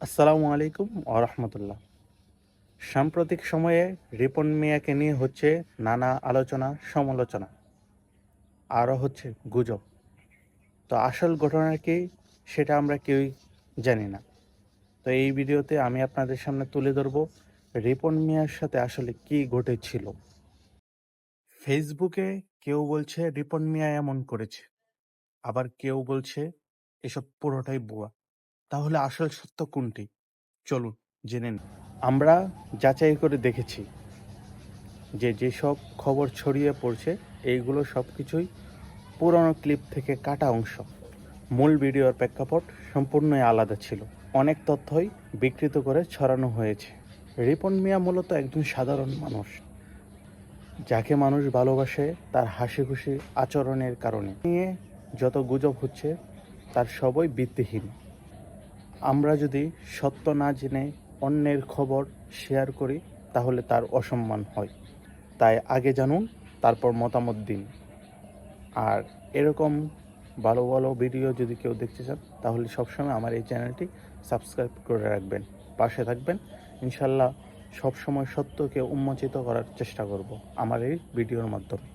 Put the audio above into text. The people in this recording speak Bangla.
আসসালামু আলাইকুম রাহমাতুল্লাহ। সাম্প্রতিক সময়ে রিপন মিয়াকে নিয়ে হচ্ছে নানা আলোচনা সমালোচনা, আরও হচ্ছে গুজব। তো আসল ঘটনা কি সেটা আমরা কেউই জানি না। তো এই ভিডিওতে আমি আপনাদের সামনে তুলে ধরব রিপন মিয়ার সাথে আসলে কি ঘটেছিল। ফেসবুকে কেউ বলছে রিপন মিয়া এমন করেছে, আবার কেউ বলছে এসব পুরোটাই ভুয়া। তাহলে আসল সত্য কোনটি? চলুন জেনে নিই। আমরা যাচাই করে দেখেছি যেসব খবর ছড়িয়ে পড়ছে এইগুলো সব কিছুই পুরনো ক্লিপ থেকে কাটা অংশ। মূল ভিডিওর প্রেক্ষাপট সম্পূর্ণই আলাদা ছিল। অনেক তথ্যই বিকৃত করে ছড়ানো হয়েছে। রিপন মিয়া মূলত একজন সাধারণ মানুষ, যাকে মানুষ ভালোবাসে তার হাসি খুশি আচরণের কারণে। নিয়ে যত গুজব হচ্ছে তার সবই ভিত্তিহীন। আমরা যদি সত্য না জেনে অন্যের খবর শেয়ার করি তাহলে তার অসম্মান হয়। তাই আগে জানুন, তারপর মতামত দিন। আর এরকম ভালো ভালো ভিডিও যদি কেউ দেখতে চান তাহলে সবসময় আমার এই চ্যানেলটি সাবস্ক্রাইব করে রাখবেন, পাশে থাকবেন। ইনশাল্লাহ সবসময় সত্যকে উন্মোচিত করার চেষ্টা করব আমার এই ভিডিওর মাধ্যমে।